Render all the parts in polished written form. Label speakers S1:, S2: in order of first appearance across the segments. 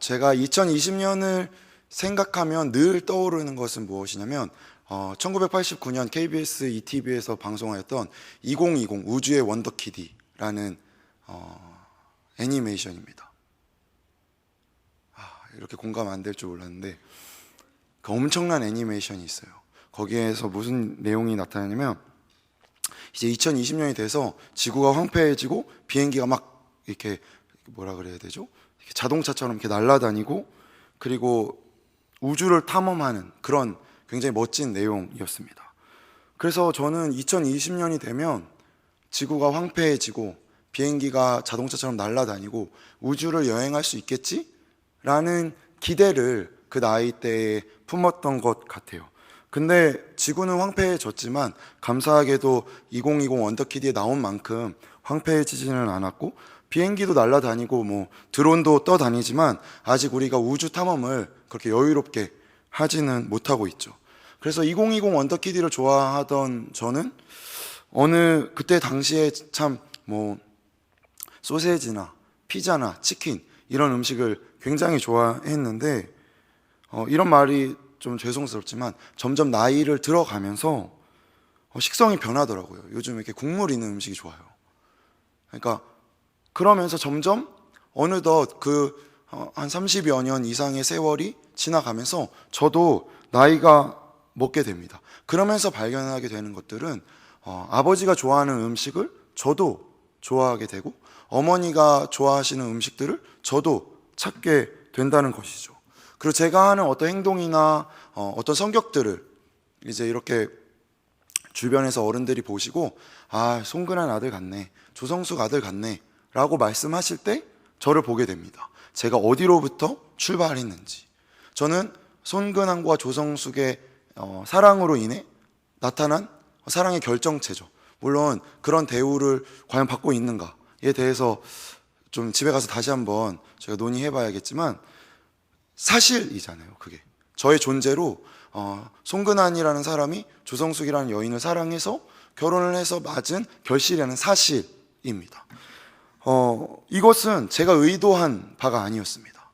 S1: 제가 2020년을 생각하면 늘 떠오르는 것은 무엇이냐면 1989년 KBS ETV에서 방송하였던 2020 우주의 원더키디라는 애니메이션입니다. 이렇게 공감 안 될 줄 몰랐는데 그 엄청난 애니메이션이 있어요. 거기에서 무슨 내용이 나타나냐면 이제 2020년이 돼서 지구가 황폐해지고 비행기가 막 이렇게 뭐라 그래야 되죠? 자동차처럼 이렇게 날아다니고 그리고 우주를 탐험하는 그런 굉장히 멋진 내용이었습니다. 그래서 저는 2020년이 되면 지구가 황폐해지고 비행기가 자동차처럼 날아다니고 우주를 여행할 수 있겠지? 라는 기대를 그 나이 때에 품었던 것 같아요. 근데 지구는 황폐해졌지만 감사하게도 2020 원더키디에 나온 만큼 황폐해지지는 않았고 비행기도 날아다니고 뭐 드론도 떠다니지만 아직 우리가 우주 탐험을 그렇게 여유롭게 하지는 못하고 있죠. 그래서 2020 원더키디를 좋아하던 저는 그때 당시에 참 뭐 소세지나 피자나 치킨 이런 음식을 굉장히 좋아했는데 이런 말이 좀 죄송스럽지만 점점 나이를 들어가면서 식성이 변하더라고요. 요즘 이렇게 국물 있는 음식이 좋아요. 그러니까 그러면서 점점 어느덧 한 30여 년 이상의 세월이 지나가면서 저도 나이가 먹게 됩니다. 그러면서 발견하게 되는 것들은 아버지가 좋아하는 음식을 저도 좋아하게 되고 어머니가 좋아하시는 음식들을 저도 찾게 된다는 것이죠. 그리고 제가 하는 어떤 행동이나 어떤 성격들을 이제 이렇게 주변에서 어른들이 보시고 송근한 아들 같네, 조성숙 아들 같네 라고 말씀하실 때 저를 보게 됩니다. 제가 어디로부터 출발했는지. 저는 손근한과 조성숙의 사랑으로 인해 나타난 사랑의 결정체죠. 물론 그런 대우를 과연 받고 있는가에 대해서 좀 집에 가서 다시 한번 제가 논의해 봐야겠지만 사실이잖아요. 그게 저의 존재로 손근한이라는 사람이 조성숙이라는 여인을 사랑해서 결혼을 해서 맞은 결실이라는 사실입니다. 이것은 제가 의도한 바가 아니었습니다.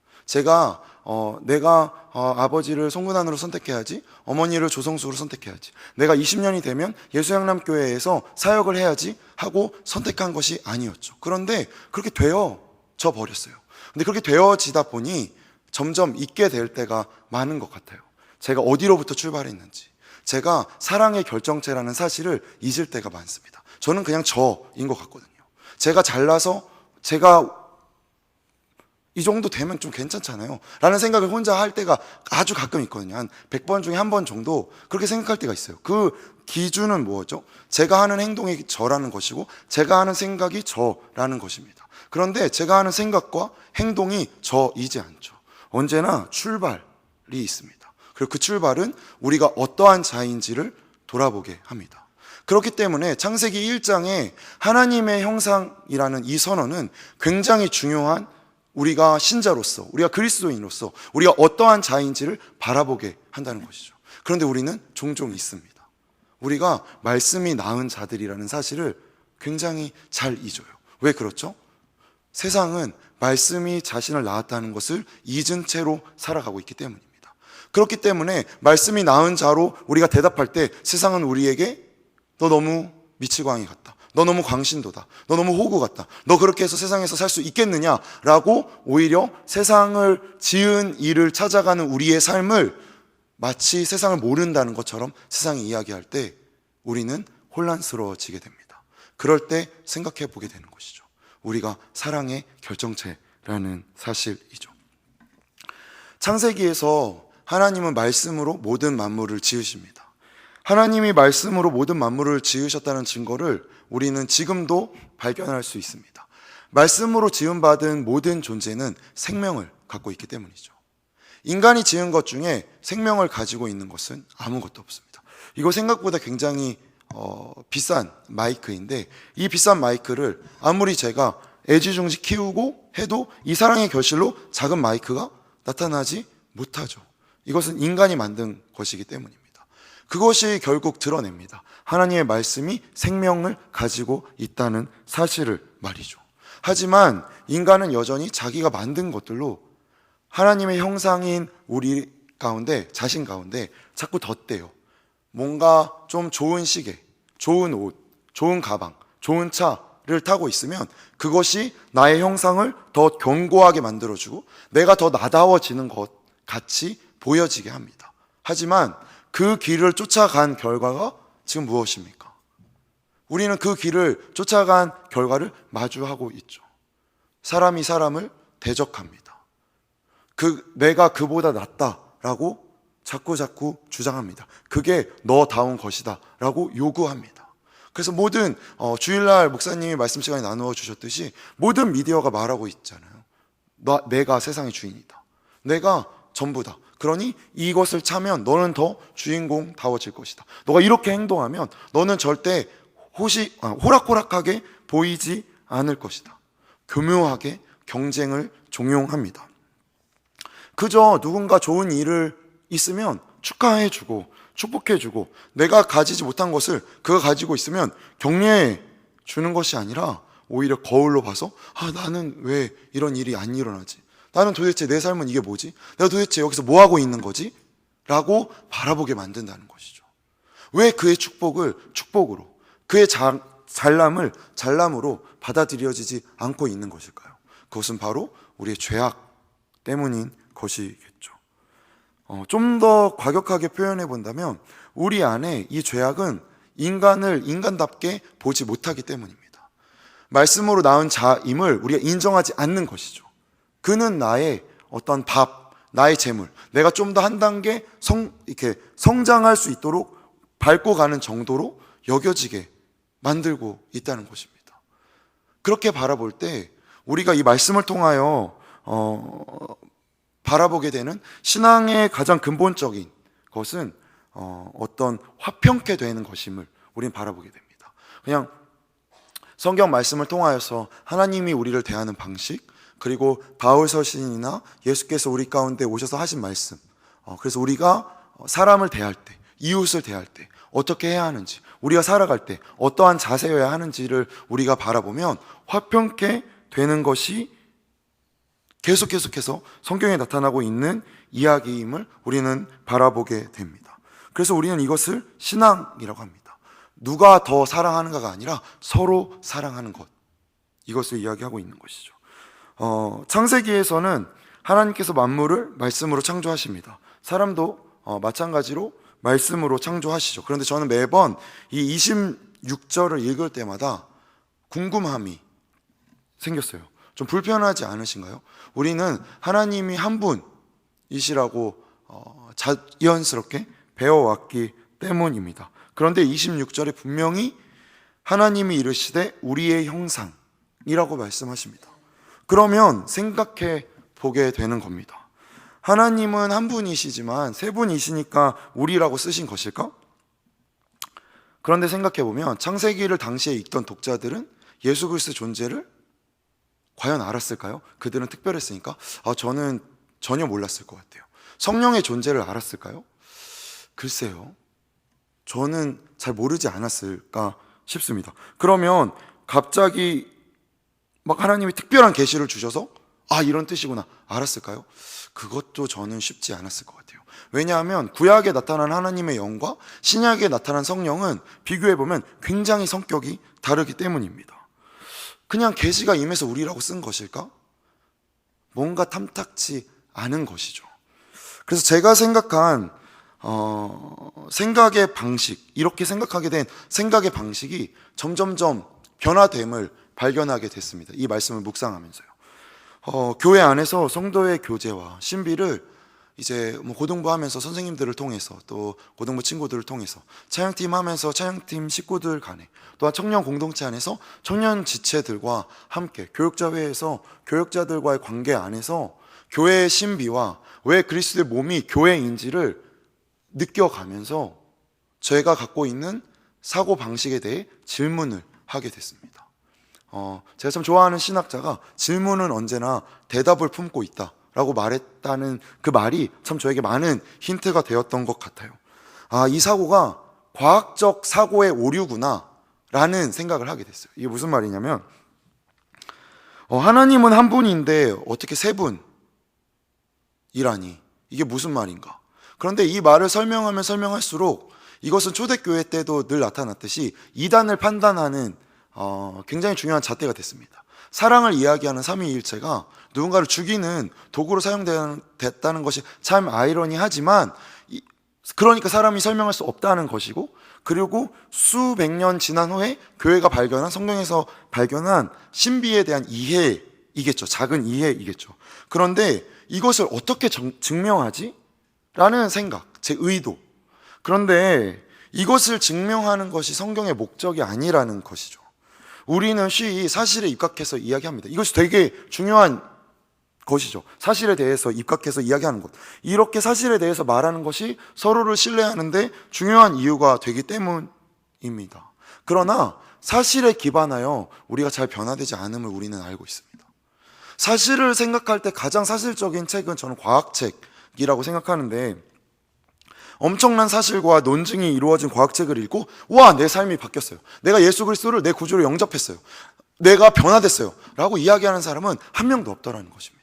S1: 내가 아버지를 송근한으로 선택해야지, 어머니를 조성숙으로 선택해야지, 내가 20년이 되면 예수양람교회에서 사역을 해야지 하고 선택한 것이 아니었죠. 그런데 그렇게 되어져 버렸어요. 근데 그렇게 되어지다 보니 점점 잊게 될 때가 많은 것 같아요. 제가 어디로부터 출발했는지, 제가 사랑의 결정체라는 사실을 잊을 때가 많습니다. 저는 그냥 저인 것 같거든요. 제가 잘나서 제가 이 정도 되면 좀 괜찮잖아요 라는 생각을 혼자 할 때가 아주 가끔 있거든요. 한 100번 중에 한 번 정도 그렇게 생각할 때가 있어요. 그 기준은 뭐죠? 제가 하는 행동이 저라는 것이고 제가 하는 생각이 저라는 것입니다. 그런데 제가 하는 생각과 행동이 저이지 않죠. 언제나 출발이 있습니다. 그리고 그 출발은 우리가 어떠한 자인지를 돌아보게 합니다. 그렇기 때문에 창세기 1장에 하나님의 형상이라는 이 선언은 굉장히 중요한 우리가 신자로서, 우리가 그리스도인으로서 우리가 어떠한 자인지를 바라보게 한다는 것이죠. 그런데 우리는 종종 있습니다. 우리가 말씀이 낳은 자들이라는 사실을 굉장히 잘 잊어요. 왜 그렇죠? 세상은 말씀이 자신을 낳았다는 것을 잊은 채로 살아가고 있기 때문입니다. 그렇기 때문에 말씀이 낳은 자로 우리가 대답할 때 세상은 우리에게 너 너무 미치광이 같다, 너 너무 광신도다, 너 너무 호구 같다, 너 그렇게 해서 세상에서 살 수 있겠느냐라고 오히려 세상을 지은 일을 찾아가는 우리의 삶을 마치 세상을 모른다는 것처럼 세상이 이야기할 때 우리는 혼란스러워지게 됩니다. 그럴 때 생각해 보게 되는 것이죠. 우리가 사랑의 결정체라는 사실이죠. 창세기에서 하나님은 말씀으로 모든 만물을 지으십니다. 하나님이 말씀으로 모든 만물을 지으셨다는 증거를 우리는 지금도 발견할 수 있습니다. 말씀으로 지음받은 모든 존재는 생명을 갖고 있기 때문이죠. 인간이 지은 것 중에 생명을 가지고 있는 것은 아무것도 없습니다. 이거 생각보다 굉장히 비싼 마이크인데 이 비싼 마이크를 아무리 제가 애지중지 키우고 해도 이 사랑의 결실로 작은 마이크가 나타나지 못하죠. 이것은 인간이 만든 것이기 때문입니다. 그것이 결국 드러냅니다. 하나님의 말씀이 생명을 가지고 있다는 사실을 말이죠. 하지만 인간은 여전히 자기가 만든 것들로 하나님의 형상인 우리 가운데, 자신 가운데 자꾸 덧대요. 뭔가 좀 좋은 시계, 좋은 옷, 좋은 가방, 좋은 차를 타고 있으면 그것이 나의 형상을 더 견고하게 만들어주고 내가 더 나다워지는 것 같이 보여지게 합니다. 하지만 그 길을 쫓아간 결과가 지금 무엇입니까? 우리는 그 길을 쫓아간 결과를 마주하고 있죠. 사람이 사람을 대적합니다. 내가 그보다 낫다라고 자꾸 주장합니다. 그게 너다운 것이다 라고 요구합니다. 그래서 모든 주일날 목사님이 말씀 시간에 나누어 주셨듯이 모든 미디어가 말하고 있잖아요. 내가 세상의 주인이다. 내가 전부다. 그러니 이것을 차면 너는 더 주인공다워질 것이다. 너가 이렇게 행동하면 너는 절대 호락호락하게 보이지 않을 것이다. 교묘하게 경쟁을 종용합니다. 그저 누군가 좋은 일을 있으면 축하해주고 축복해주고 내가 가지지 못한 것을 그가 가지고 있으면 격려해 주는 것이 아니라 오히려 거울로 봐서 나는 왜 이런 일이 안 일어나지? 나는 도대체 내 삶은 이게 뭐지? 내가 도대체 여기서 뭐 하고 있는 거지? 라고 바라보게 만든다는 것이죠. 왜 그의 축복을 축복으로, 그의 잘남을 잘남으로 받아들여지지 않고 있는 것일까요? 그것은 바로 우리의 죄악 때문인 것이겠죠. 좀 더 과격하게 표현해 본다면 우리 안에 이 죄악은 인간을 인간답게 보지 못하기 때문입니다. 말씀으로 낳은 자임을 우리가 인정하지 않는 것이죠. 그는 나의 어떤 밥, 나의 재물, 내가 좀 더 한 단계 이렇게 성장할 수 있도록 밟고 가는 정도로 여겨지게 만들고 있다는 것입니다. 그렇게 바라볼 때 우리가 이 말씀을 통하여 바라보게 되는 신앙의 가장 근본적인 것은 어떤 화평케 되는 것임을 우리는 바라보게 됩니다. 그냥 성경 말씀을 통하여서 하나님이 우리를 대하는 방식, 그리고 바울 서신이나 예수께서 우리 가운데 오셔서 하신 말씀, 그래서 우리가 사람을 대할 때, 이웃을 대할 때 어떻게 해야 하는지, 우리가 살아갈 때 어떠한 자세여야 하는지를 우리가 바라보면 화평케 되는 것이 계속해서 성경에 나타나고 있는 이야기임을 우리는 바라보게 됩니다. 그래서 우리는 이것을 신앙이라고 합니다. 누가 더 사랑하는가가 아니라 서로 사랑하는 것, 이것을 이야기하고 있는 것이죠. 창세기에서는 하나님께서 만물을 말씀으로 창조하십니다. 사람도 마찬가지로 말씀으로 창조하시죠. 그런데 저는 매번 이 26절을 읽을 때마다 궁금함이 생겼어요. 좀 불편하지 않으신가요? 우리는 하나님이 한 분이시라고 자연스럽게 배워왔기 때문입니다. 그런데 26절에 분명히 하나님이 이르시되 우리의 형상이라고 말씀하십니다. 그러면 생각해 보게 되는 겁니다. 하나님은 한 분이시지만 세 분이시니까 우리라고 쓰신 것일까? 그런데 생각해 보면 창세기를 당시에 읽던 독자들은 예수 그리스도의 존재를 과연 알았을까요? 그들은 특별했으니까 저는 전혀 몰랐을 것 같아요. 성령의 존재를 알았을까요? 글쎄요, 저는 잘 모르지 않았을까 싶습니다. 그러면 갑자기 막 하나님이 특별한 계시를 주셔서 이런 뜻이구나 알았을까요? 그것도 저는 쉽지 않았을 것 같아요. 왜냐하면 구약에 나타난 하나님의 영과 신약에 나타난 성령은 비교해보면 굉장히 성격이 다르기 때문입니다. 그냥 계시가 임해서 우리라고 쓴 것일까? 뭔가 탐탁치 않은 것이죠. 그래서 제가 생각한 생각의 방식, 이렇게 생각하게 된 생각의 방식이 점점점 변화됨을 발견하게 됐습니다. 이 말씀을 묵상하면서요. 교회 안에서 성도의 교제와 신비를 이제 고등부하면서 선생님들을 통해서, 또 고등부 친구들을 통해서, 찬양팀 하면서 찬양팀 식구들 간에, 또한 청년 공동체 안에서 청년 지체들과 함께 교육자회에서 교육자들과의 관계 안에서 교회의 신비와 왜 그리스도의 몸이 교회인지를 느껴가면서 제가 갖고 있는 사고방식에 대해 질문을 하게 됐습니다. 제가 참 좋아하는 신학자가 질문은 언제나 대답을 품고 있다 라고 말했다는 그 말이 참 저에게 많은 힌트가 되었던 것 같아요. 이 사고가 과학적 사고의 오류구나 라는 생각을 하게 됐어요. 이게 무슨 말이냐면 하나님은 한 분인데 어떻게 세 분, 이라니 이게 무슨 말인가? 그런데 이 말을 설명하면 설명할수록 이것은 초대교회 때도 늘 나타났듯이 이단을 판단하는 굉장히 중요한 잣대가 됐습니다. 사랑을 이야기하는 삼위일체가 누군가를 죽이는 도구로 사용됐다는 것이 참 아이러니하지만, 그러니까 사람이 설명할 수 없다는 것이고, 그리고 수백 년 지난 후에 교회가 발견한, 성경에서 발견한 신비에 대한 이해이겠죠. 작은 이해이겠죠. 그런데 이것을 어떻게 증명하지? 라는 생각, 제 의도. 그런데 이것을 증명하는 것이 성경의 목적이 아니라는 것이죠. 우리는 쉬이 사실에 입각해서 이야기합니다. 이것이 되게 중요한 것이죠. 사실에 대해서 입각해서 이야기하는 것. 이렇게 사실에 대해서 말하는 것이 서로를 신뢰하는데 중요한 이유가 되기 때문입니다. 그러나 사실에 기반하여 우리가 잘 변화되지 않음을 우리는 알고 있습니다. 사실을 생각할 때 가장 사실적인 책은 저는 과학책이라고 생각하는데, 엄청난 사실과 논증이 이루어진 과학책을 읽고 와, 내 삶이 바뀌었어요, 내가 예수 그리스도를 내 구주로 영접했어요, 내가 변화됐어요 라고 이야기하는 사람은 한 명도 없더라는 것입니다.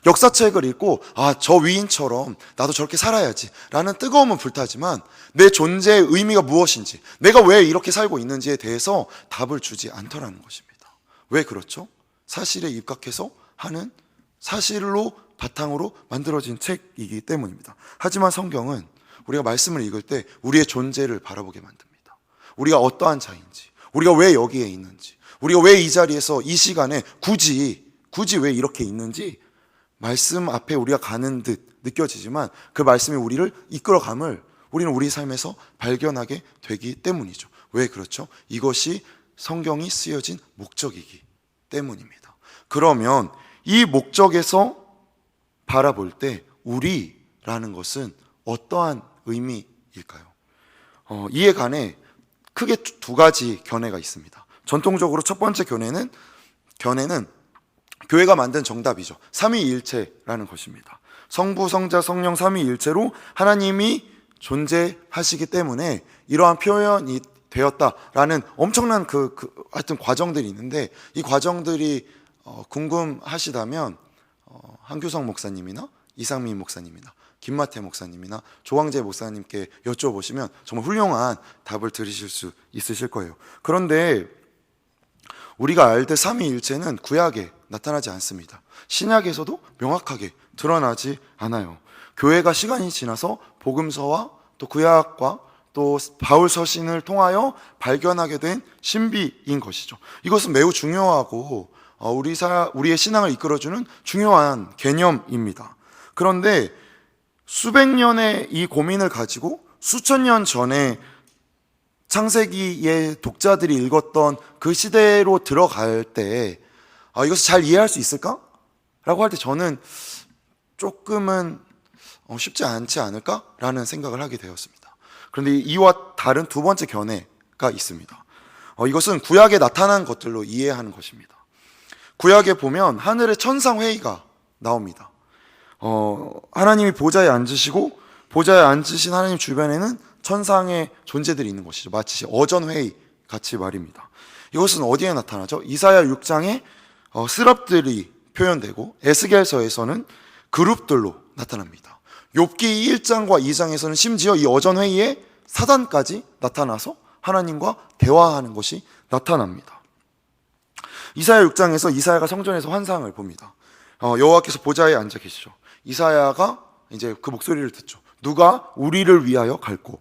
S1: 역사책을 읽고 저 위인처럼 나도 저렇게 살아야지 라는 뜨거움은 불타지만 내 존재의 의미가 무엇인지, 내가 왜 이렇게 살고 있는지에 대해서 답을 주지 않더라는 것입니다. 왜 그렇죠? 사실에 입각해서 하는, 사실로 바탕으로 만들어진 책이기 때문입니다. 하지만 성경은 우리가 말씀을 읽을 때 우리의 존재를 바라보게 만듭니다. 우리가 어떠한 자인지, 우리가 왜 여기에 있는지, 우리가 왜 이 자리에서 이 시간에 굳이 왜 이렇게 있는지 말씀 앞에 우리가 가는 듯 느껴지지만 그 말씀이 우리를 이끌어감을 우리는 우리 삶에서 발견하게 되기 때문이죠. 왜 그렇죠? 이것이 성경이 쓰여진 목적이기 때문입니다. 그러면 이 목적에서 바라볼 때 우리라는 것은 어떠한 의미일까요? 이에 관해 크게 두 가지 견해가 있습니다. 전통적으로 첫 번째 견해는 교회가 만든 정답이죠. 삼위일체라는 것입니다. 성부, 성자, 성령 삼위일체로 하나님이 존재하시기 때문에 이러한 표현이 되었다라는 엄청난 하여튼 과정들이 있는데, 이 과정들이 궁금하시다면 한규성 목사님이나 이상민 목사님이나 김마태 목사님이나 조광재 목사님께 여쭤보시면 정말 훌륭한 답을 들으실 수 있으실 거예요. 그런데 우리가 알듯 삼위일체는 구약에 나타나지 않습니다. 신약에서도 명확하게 드러나지 않아요. 교회가 시간이 지나서 복음서와 또 구약과 또 바울 서신을 통하여 발견하게 된 신비인 것이죠. 이것은 매우 중요하고 우리의 신앙을 이끌어주는 중요한 개념입니다. 그런데 수백 년의 이 고민을 가지고 수천 년 전에 창세기의 독자들이 읽었던 그 시대로 들어갈 때 이것을 잘 이해할 수 있을까? 라고 할 때 저는 조금은 쉽지 않지 않을까? 라는 생각을 하게 되었습니다. 그런데 이와 다른 두 번째 견해가 있습니다. 이것은 구약에 나타난 것들로 이해하는 것입니다. 구약에 보면 하늘의 천상 회의가 나옵니다. 하나님이 보좌에 앉으시고 보좌에 앉으신 하나님 주변에는 천상의 존재들이 있는 것이죠. 마치 어전회의 같이 말입니다. 이것은 어디에 나타나죠? 이사야 6장에 스랍들이 표현되고 에스겔서에서는 그룹들로 나타납니다. 욥기 1장과 2장에서는 심지어 이 어전회의에 사단까지 나타나서 하나님과 대화하는 것이 나타납니다. 이사야 6장에서 이사야가 성전에서 환상을 봅니다. 여호와께서 보좌에 앉아 계시죠. 이사야가 이제 그 목소리를 듣죠. 누가 우리를 위하여 갈고?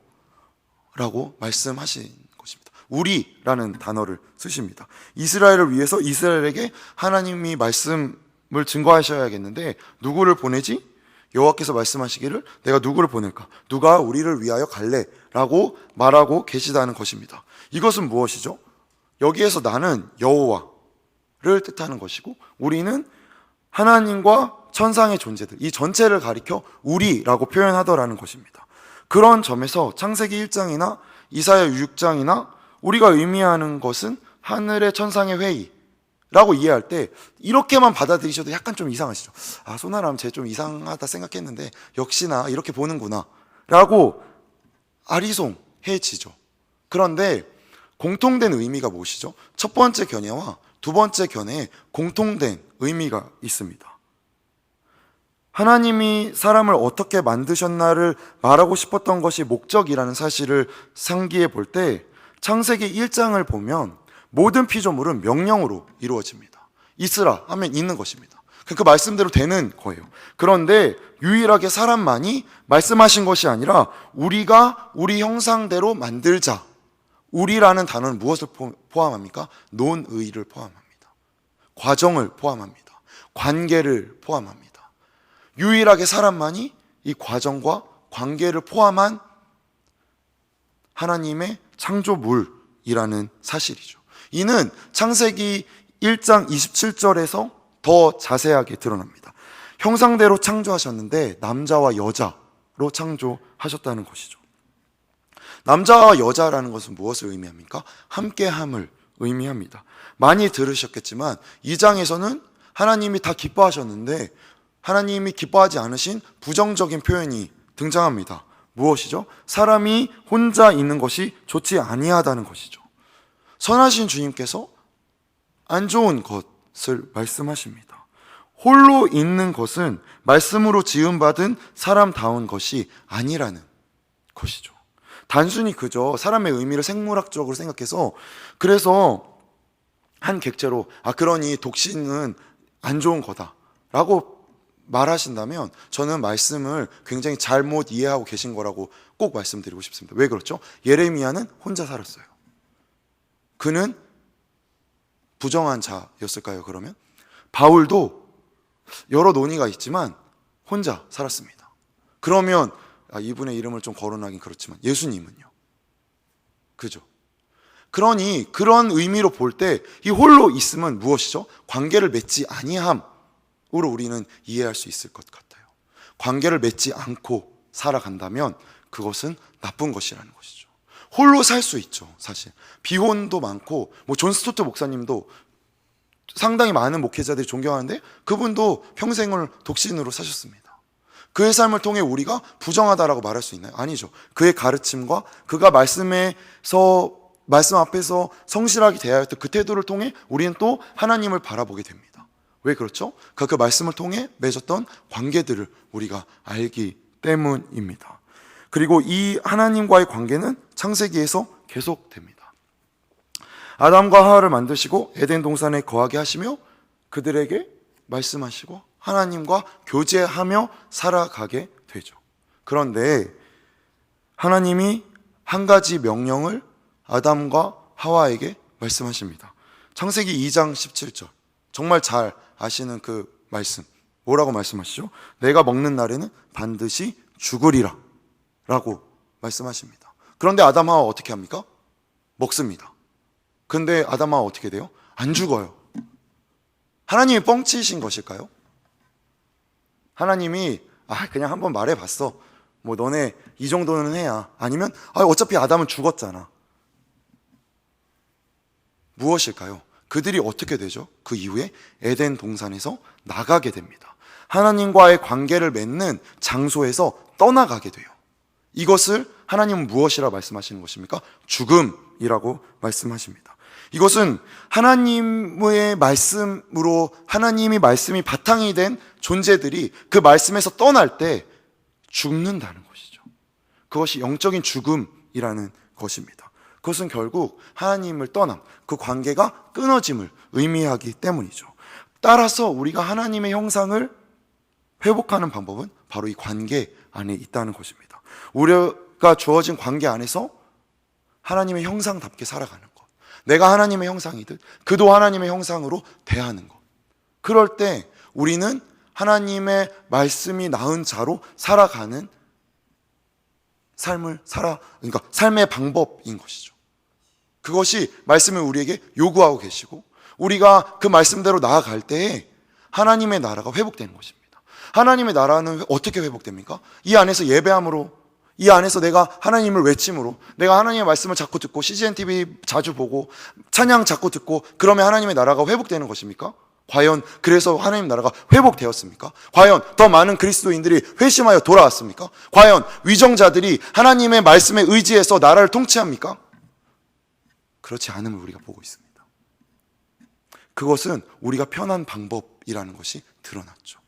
S1: 라고 말씀하신 것입니다. 우리라는 단어를 쓰십니다. 이스라엘을 위해서 이스라엘에게 하나님이 말씀을 증거하셔야겠는데 누구를 보내지? 여호와께서 말씀하시기를 내가 누구를 보낼까? 누가 우리를 위하여 갈래? 라고 말하고 계시다는 것입니다. 이것은 무엇이죠? 여기에서 나는 여호와를 뜻하는 것이고 우리는 하나님과 천상의 존재들, 이 전체를 가리켜 우리라고 표현하더라는 것입니다. 그런 점에서 창세기 1장이나 이사야 6장이나 우리가 의미하는 것은 하늘의 천상의 회의라고 이해할 때 이렇게만 받아들이셔도 약간 좀 이상하시죠. 소나람 쟤 좀 이상하다 생각했는데 역시나 이렇게 보는구나 라고 아리송해지죠. 그런데 공통된 의미가 무엇이죠? 첫 번째 견해와 두 번째 견해에 공통된 의미가 있습니다. 하나님이 사람을 어떻게 만드셨나를 말하고 싶었던 것이 목적이라는 사실을 상기해 볼 때 창세기 1장을 보면 모든 피조물은 명령으로 이루어집니다. 있으라 하면 있는 것입니다. 그 말씀대로 되는 거예요. 그런데 유일하게 사람만이 말씀하신 것이 아니라 우리가 우리 형상대로 만들자. 우리라는 단어는 무엇을 포함합니까? 논의를 포함합니다. 과정을 포함합니다. 관계를 포함합니다. 유일하게 사람만이 이 과정과 관계를 포함한 하나님의 창조물이라는 사실이죠. 이는 창세기 1장 27절에서 더 자세하게 드러납니다. 형상대로 창조하셨는데 남자와 여자로 창조하셨다는 것이죠. 남자와 여자라는 것은 무엇을 의미합니까? 함께함을 의미합니다. 많이 들으셨겠지만 2장에서는 하나님이 다 기뻐하셨는데 하나님이 기뻐하지 않으신 부정적인 표현이 등장합니다. 무엇이죠? 사람이 혼자 있는 것이 좋지 아니하다는 것이죠. 선하신 주님께서 안 좋은 것을 말씀하십니다. 홀로 있는 것은 말씀으로 지음받은 사람다운 것이 아니라는 것이죠. 단순히 그저 사람의 의미를 생물학적으로 생각해서 그래서 한 객체로 그러니 독신은 안 좋은 거다라고 말하신다면 저는 말씀을 굉장히 잘못 이해하고 계신 거라고 꼭 말씀드리고 싶습니다. 왜 그렇죠? 예레미야는 혼자 살았어요. 그는 부정한 자였을까요, 그러면? 바울도 여러 논의가 있지만 혼자 살았습니다. 그러면 이분의 이름을 좀 거론하긴 그렇지만 예수님은요? 그죠? 그러니 그런 의미로 볼 때 이 홀로 있음은 무엇이죠? 관계를 맺지 아니함으로 우리는 이해할 수 있을 것 같아요. 관계를 맺지 않고 살아간다면 그것은 나쁜 것이라는 것이죠. 홀로 살 수 있죠, 사실. 비혼도 많고 존 스토트 목사님도 상당히 많은 목회자들이 존경하는데 그분도 평생을 독신으로 사셨습니다. 그의 삶을 통해 우리가 부정하다라고 말할 수 있나요? 아니죠. 그의 가르침과 그가 말씀 앞에서 성실하게 대하였던 그 태도를 통해 우리는 또 하나님을 바라보게 됩니다. 왜 그렇죠? 그 말씀을 통해 맺었던 관계들을 우리가 알기 때문입니다. 그리고 이 하나님과의 관계는 창세기에서 계속됩니다. 아담과 하와를 만드시고 에덴 동산에 거하게 하시며 그들에게 말씀하시고 하나님과 교제하며 살아가게 되죠. 그런데 하나님이 한 가지 명령을 아담과 하와에게 말씀하십니다. 창세기 2장 17절 정말 잘 아시는 그 말씀 뭐라고 말씀하시죠? 내가 먹는 날에는 반드시 죽으리라 라고 말씀하십니다. 그런데 아담 하와 어떻게 합니까? 먹습니다. 근데 아담 하와 어떻게 돼요? 안 죽어요. 하나님이 뻥치신 것일까요? 하나님이 그냥 한번 말해봤어. 너네 이 정도는 해야. 아니면 어차피 아담은 죽었잖아. 무엇일까요? 그들이 어떻게 되죠? 그 이후에 에덴 동산에서 나가게 됩니다. 하나님과의 관계를 맺는 장소에서 떠나가게 돼요. 이것을 하나님은 무엇이라 말씀하시는 것입니까? 죽음이라고 말씀하십니다. 이것은 하나님의 말씀으로 하나님이 말씀이 바탕이 된 존재들이 그 말씀에서 떠날 때 죽는다는 것이죠. 그것이 영적인 죽음이라는 것입니다. 그것은 결국 하나님을 떠남, 그 관계가 끊어짐을 의미하기 때문이죠. 따라서 우리가 하나님의 형상을 회복하는 방법은 바로 이 관계 안에 있다는 것입니다. 우리가 주어진 관계 안에서 하나님의 형상답게 살아가는 것. 내가 하나님의 형상이듯 그도 하나님의 형상으로 대하는 것. 그럴 때 우리는 하나님의 말씀이 낳은 자로 살아가는 그러니까 삶의 방법인 것이죠. 그것이 말씀을 우리에게 요구하고 계시고 우리가 그 말씀대로 나아갈 때에 하나님의 나라가 회복되는 것입니다. 하나님의 나라는 어떻게 회복됩니까? 이 안에서 예배함으로, 이 안에서 내가 하나님을 외침으로, 내가 하나님의 말씀을 자꾸 듣고 CGN TV 자주 보고 찬양 자꾸 듣고 그러면 하나님의 나라가 회복되는 것입니까? 과연 그래서 하나님 나라가 회복되었습니까? 과연 더 많은 그리스도인들이 회심하여 돌아왔습니까? 과연 위정자들이 하나님의 말씀에 의지해서 나라를 통치합니까? 그렇지 않음을 우리가 보고 있습니다. 그것은 우리가 편한 방법이라는 것이 드러났죠.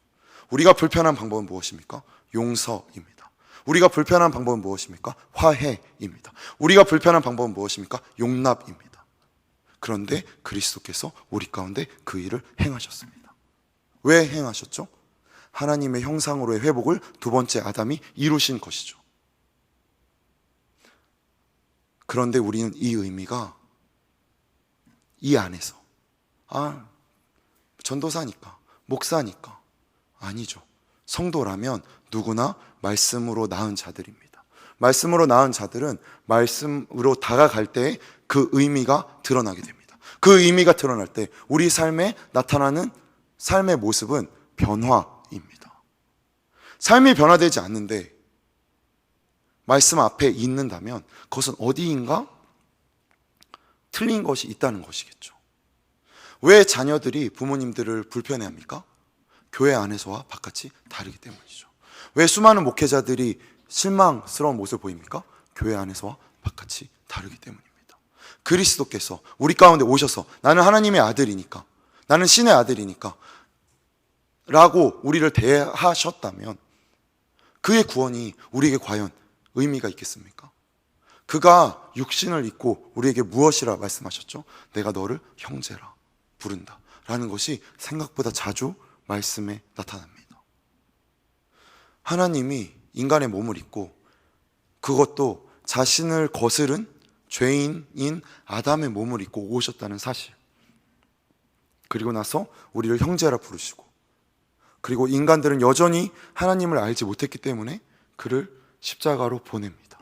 S1: 우리가 불편한 방법은 무엇입니까? 용서입니다. 우리가 불편한 방법은 무엇입니까? 화해입니다. 우리가 불편한 방법은 무엇입니까? 용납입니다. 그런데 그리스도께서 우리 가운데 그 일을 행하셨습니다. 왜 행하셨죠? 하나님의 형상으로의 회복을 두 번째 아담이 이루신 것이죠. 그런데 우리는 이 의미가 이 안에서 전도사니까, 목사니까 아니죠. 성도라면 누구나 말씀으로 낳은 자들입니다. 말씀으로 낳은 자들은 말씀으로 다가갈 때 그 의미가 드러나게 됩니다. 그 의미가 드러날 때 우리 삶에 나타나는 삶의 모습은 변화입니다. 삶이 변화되지 않는데 말씀 앞에 있는다면 그것은 어디인가 틀린 것이 있다는 것이겠죠. 왜 자녀들이 부모님들을 불편해합니까? 교회 안에서와 바깥이 다르기 때문이죠. 왜 수많은 목회자들이 실망스러운 모습을 보입니까? 교회 안에서와 바깥이 다르기 때문입니다. 그리스도께서 우리 가운데 오셔서 나는 하나님의 아들이니까, 나는 신의 아들이니까 라고 우리를 대하셨다면 그의 구원이 우리에게 과연 의미가 있겠습니까? 그가 육신을 입고 우리에게 무엇이라 말씀하셨죠? 내가 너를 형제라 부른다 라는 것이 생각보다 자주 말씀에 나타납니다. 하나님이 인간의 몸을 입고 그것도 자신을 거스른 죄인인 아담의 몸을 입고 오셨다는 사실, 그리고 나서 우리를 형제라 부르시고, 그리고 인간들은 여전히 하나님을 알지 못했기 때문에 그를 십자가로 보냅니다.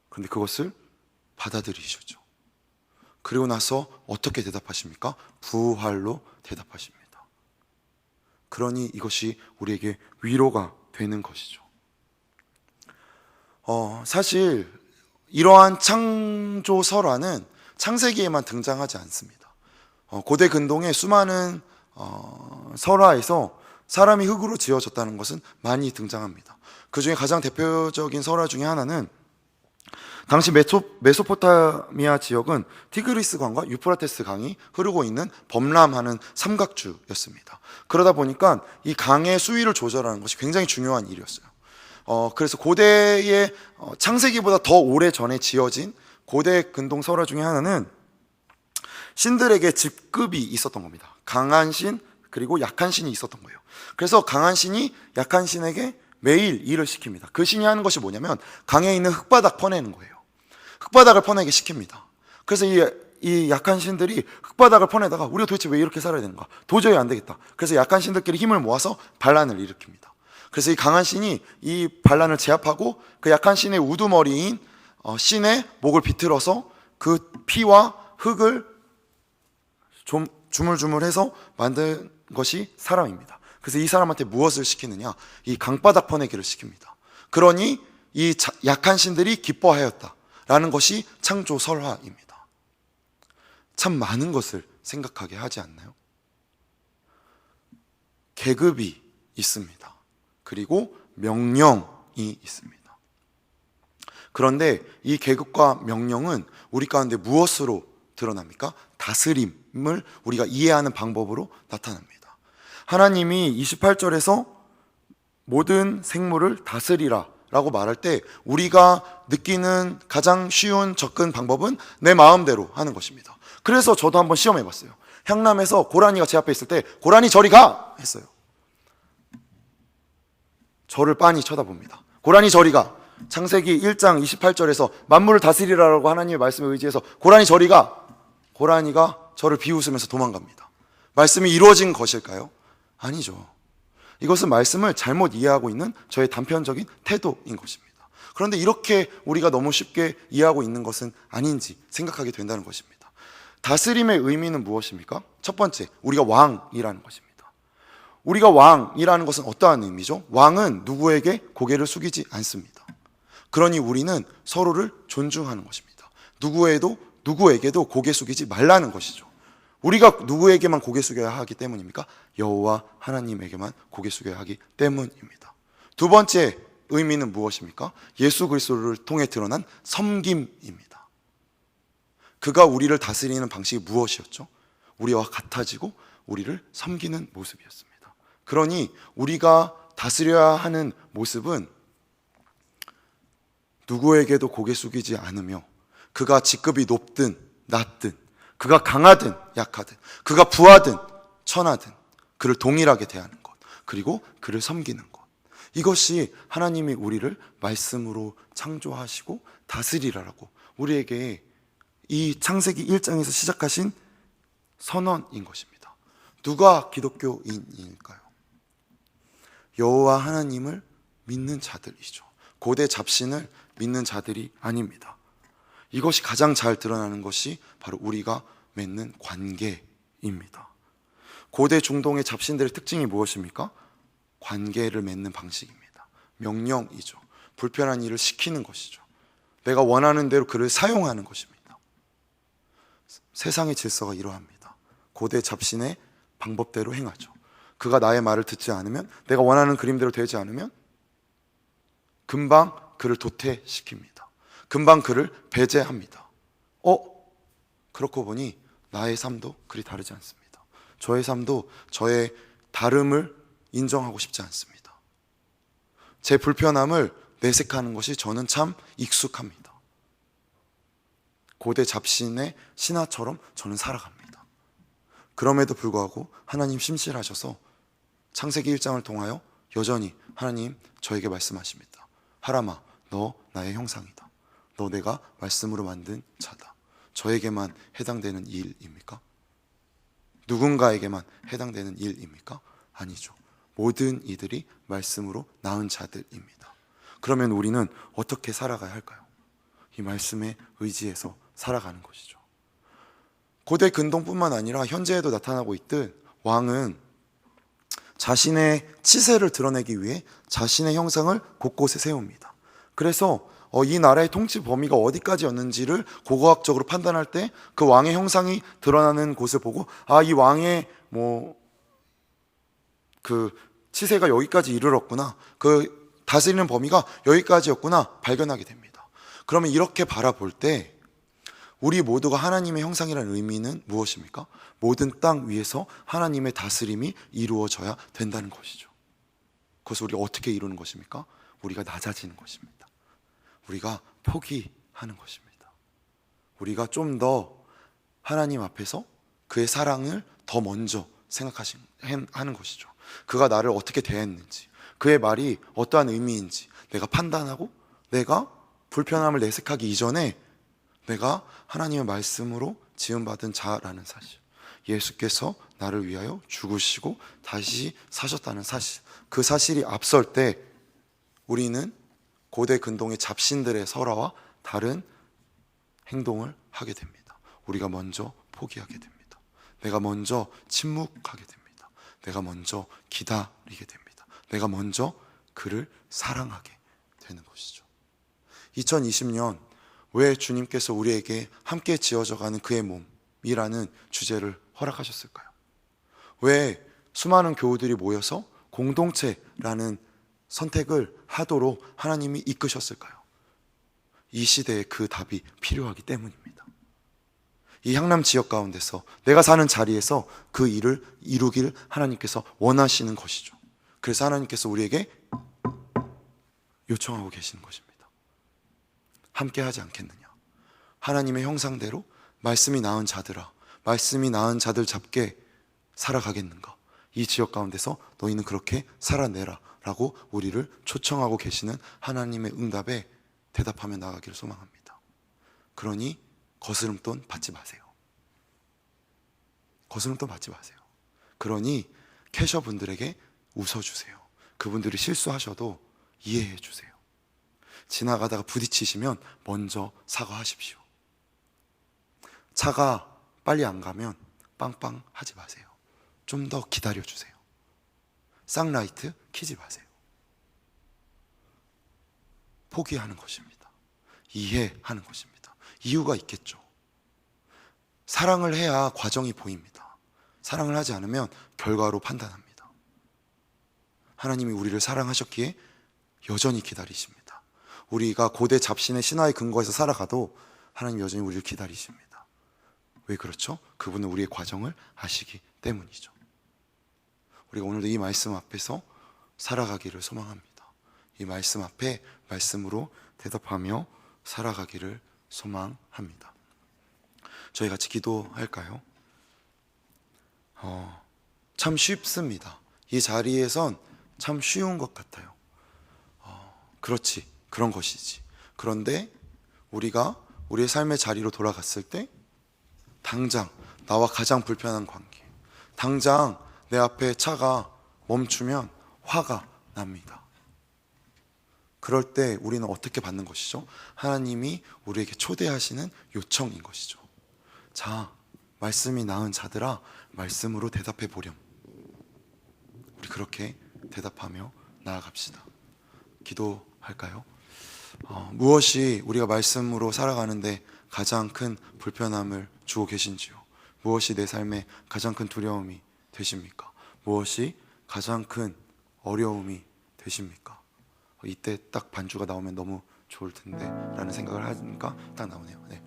S1: 그런데 그것을 받아들이셨죠. 그리고 나서 어떻게 대답하십니까? 부활로 대답하십니다. 그러니 이것이 우리에게 위로가 되는 것이죠. 사실 이러한 창조 설화는 창세기에만 등장하지 않습니다. 고대 근동의 수많은 설화에서 사람이 흙으로 지어졌다는 것은 많이 등장합니다. 그 중에 가장 대표적인 설화 중에 하나는 당시 메소포타미아 지역은 티그리스 강과 유프라테스 강이 흐르고 있는 범람하는 삼각주였습니다. 그러다 보니까 이 강의 수위를 조절하는 것이 굉장히 중요한 일이었어요. 그래서 고대의 창세기보다 더 오래 전에 지어진 고대 근동 설화 중에 하나는 신들에게 직급이 있었던 겁니다. 강한 신 그리고 약한 신이 있었던 거예요. 그래서 강한 신이 약한 신에게 매일 일을 시킵니다. 그 신이 하는 것이 뭐냐면 강에 있는 흙바닥 퍼내는 거예요. 흙바닥을 퍼내게 시킵니다. 그래서 이 약한 신들이 흙바닥을 퍼내다가 우리가 도대체 왜 이렇게 살아야 되는가? 도저히 안 되겠다. 그래서 약한 신들끼리 힘을 모아서 반란을 일으킵니다. 그래서 이 강한 신이 이 반란을 제압하고 그 약한 신의 우두머리인 신의 목을 비틀어서 그 피와 흙을 좀 주물주물해서 만든 것이 사람입니다. 그래서 이 사람한테 무엇을 시키느냐? 이 강바닥 퍼내기를 시킵니다. 그러니 이 약한 신들이 기뻐하였다라는 것이 창조 설화입니다. 참 많은 것을 생각하게 하지 않나요? 계급이 있습니다. 그리고 명령이 있습니다. 그런데 이 계급과 명령은 우리 가운데 무엇으로 드러납니까? 다스림을 우리가 이해하는 방법으로 나타납니다. 하나님이 28절에서 모든 생물을 다스리라 라고 말할 때 우리가 느끼는 가장 쉬운 접근 방법은 내 마음대로 하는 것입니다. 그래서 저도 한번 시험해 봤어요. 향남에서 고라니가 제 앞에 있을 때 고라니 저리 가! 했어요. 저를 빤히 쳐다봅니다. 고라니 저리 가! 창세기 1장 28절에서 만물을 다스리라라고 하나님의 말씀에 의지해서 고라니 저리 가! 고라니가 저를 비웃으면서 도망갑니다. 말씀이 이루어진 것일까요? 아니죠. 이것은 말씀을 잘못 이해하고 있는 저의 단편적인 태도인 것입니다. 그런데 이렇게 우리가 너무 쉽게 이해하고 있는 것은 아닌지 생각하게 된다는 것입니다. 다스림의 의미는 무엇입니까? 첫 번째, 우리가 왕이라는 것입니다. 우리가 왕이라는 것은 어떠한 의미죠? 왕은 누구에게 고개를 숙이지 않습니다. 그러니 우리는 서로를 존중하는 것입니다. 누구에게도 고개 숙이지 말라는 것이죠. 우리가 누구에게만 고개 숙여야 하기 때문입니까? 여호와 하나님에게만 고개 숙여야 하기 때문입니다. 두 번째 의미는 무엇입니까? 예수 그리스도를 통해 드러난 섬김입니다. 그가 우리를 다스리는 방식이 무엇이었죠? 우리와 같아지고 우리를 섬기는 모습이었습니다. 그러니 우리가 다스려야 하는 모습은 누구에게도 고개 숙이지 않으며, 그가 직급이 높든 낮든, 그가 강하든 약하든, 그가 부하든 천하든 그를 동일하게 대하는 것, 그리고 그를 섬기는 것. 이것이 하나님이 우리를 말씀으로 창조하시고 다스리라라고 우리에게 이 창세기 1장에서 시작하신 선언인 것입니다. 누가 기독교인일까요? 여호와 하나님을 믿는 자들이죠. 고대 잡신을 믿는 자들이 아닙니다. 이것이 가장 잘 드러나는 것이 바로 우리가 맺는 관계입니다. 고대 중동의 잡신들의 특징이 무엇입니까? 관계를 맺는 방식입니다. 명령이죠. 불편한 일을 시키는 것이죠. 내가 원하는 대로 그를 사용하는 것입니다. 세상의 질서가 이러합니다. 고대 잡신의 방법대로 행하죠. 그가 나의 말을 듣지 않으면, 내가 원하는 그림대로 되지 않으면 금방 그를 도태시킵니다. 금방 그를 배제합니다. 그렇고 보니 나의 삶도 그리 다르지 않습니다. 저의 삶도 저의 다름을 인정하고 싶지 않습니다. 제 불편함을 내색하는 것이 저는 참 익숙합니다. 고대 잡신의 신하처럼 저는 살아갑니다. 그럼에도 불구하고 하나님 심실하셔서 창세기 1장을 통하여 여전히 하나님 저에게 말씀하십니다. 하람아, 너 나의 형상이다. 너 내가 말씀으로 만든 자다. 저에게만 해당되는 일입니까? 누군가에게만 해당되는 일입니까? 아니죠. 모든 이들이 말씀으로 낳은 자들입니다. 그러면 우리는 어떻게 살아가야 할까요? 이 말씀에 의지해서 살아가는 것이죠. 고대 근동뿐만 아니라 현재에도 나타나고 있듯 왕은 자신의 치세를 드러내기 위해 자신의 형상을 곳곳에 세웁니다. 그래서 이 나라의 통치 범위가 어디까지였는지를 고고학적으로 판단할 때 그 왕의 형상이 드러나는 곳을 보고, 이 왕의 그 치세가 여기까지 이르렀구나, 그 다스리는 범위가 여기까지였구나 발견하게 됩니다. 그러면 이렇게 바라볼 때 우리 모두가 하나님의 형상이라는 의미는 무엇입니까? 모든 땅 위에서 하나님의 다스림이 이루어져야 된다는 것이죠. 그것을 우리가 어떻게 이루는 것입니까? 우리가 낮아지는 것입니다. 우리가 포기하는 것입니다. 우리가 좀 더 하나님 앞에서 그의 사랑을 더 먼저 하는 것이죠. 그가 나를 어떻게 대했는지, 그의 말이 어떠한 의미인지 내가 판단하고, 내가 불편함을 내색하기 이전에 내가 하나님의 말씀으로 지음받은 자라는 사실, 예수께서 나를 위하여 죽으시고 다시 사셨다는 사실, 그 사실이 앞설 때 우리는 고대 근동의 잡신들의 설화와 다른 행동을 하게 됩니다. 우리가 먼저 포기하게 됩니다. 내가 먼저 침묵하게 됩니다. 내가 먼저 기다리게 됩니다. 내가 먼저 그를 사랑하게 되는 것이죠. 2020년 왜 주님께서 우리에게 함께 지어져가는 그의 몸이라는 주제를 허락하셨을까요? 왜 수많은 교우들이 모여서 공동체라는 선택을 하도록 하나님이 이끄셨을까요? 이 시대에 그 답이 필요하기 때문입니다. 이 향남 지역 가운데서 내가 사는 자리에서 그 일을 이루길 하나님께서 원하시는 것이죠. 그래서 하나님께서 우리에게 요청하고 계시는 것입니다. 함께 하지 않겠느냐? 하나님의 형상대로 말씀이 낳은 자들아, 말씀이 낳은 자들 잡게 살아가겠는가? 이 지역 가운데서 너희는 그렇게 살아내라 라고 우리를 초청하고 계시는 하나님의 응답에 대답하며 나가기를 소망합니다. 그러니 거스름돈 받지 마세요. 거스름돈 받지 마세요. 그러니 캐셔분들에게 웃어주세요. 그분들이 실수하셔도 이해해 주세요. 지나가다가 부딪히시면 먼저 사과하십시오. 차가 빨리 안 가면 빵빵 하지 마세요. 좀 더 기다려주세요. 쌍라이트 켜지 마세요. 포기하는 것입니다. 이해하는 것입니다. 이유가 있겠죠. 사랑을 해야 과정이 보입니다. 사랑을 하지 않으면 결과로 판단합니다. 하나님이 우리를 사랑하셨기에 여전히 기다리십니다. 우리가 고대 잡신의 신화의 근거에서 살아가도 하나님 여전히 우리를 기다리십니다. 왜 그렇죠? 그분은 우리의 과정을 아시기 때문이죠. 우리가 오늘도 이 말씀 앞에서 살아가기를 소망합니다. 이 말씀 앞에 말씀으로 대답하며 살아가기를 소망합니다. 저희 같이 기도할까요? 참 쉽습니다. 이 자리에선 참 쉬운 것 같아요. 그렇지, 그런 것이지. 그런데 우리가 우리의 삶의 자리로 돌아갔을 때 당장 나와 가장 불편한 관계, 당장 내 앞에 차가 멈추면 화가 납니다. 그럴 때 우리는 어떻게 받는 것이죠? 하나님이 우리에게 초대하시는 요청인 것이죠. 자, 말씀이 나은 자들아, 말씀으로 대답해 보렴. 우리 그렇게 대답하며 나아갑시다. 기도할까요? 무엇이 우리가 말씀으로 살아가는데 가장 큰 불편함을 주고 계신지요? 무엇이 내 삶에 가장 큰 두려움이 되십니까? 무엇이 가장 큰 어려움이 되십니까? 이때 딱 반주가 나오면 너무 좋을 텐데 라는 생각을 하니까 딱 나오네요. 네.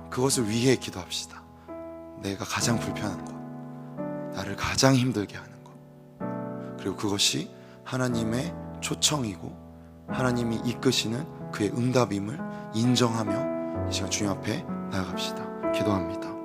S1: 그것을 위해 기도합시다. 내가 가장 불편한 것, 나를 가장 힘들게 하는 것, 그리고 그것이 하나님의 초청이고 하나님이 이끄시는 그의 응답임을 인정하며 이 시간 주님 앞에 나아갑시다. 기도합니다.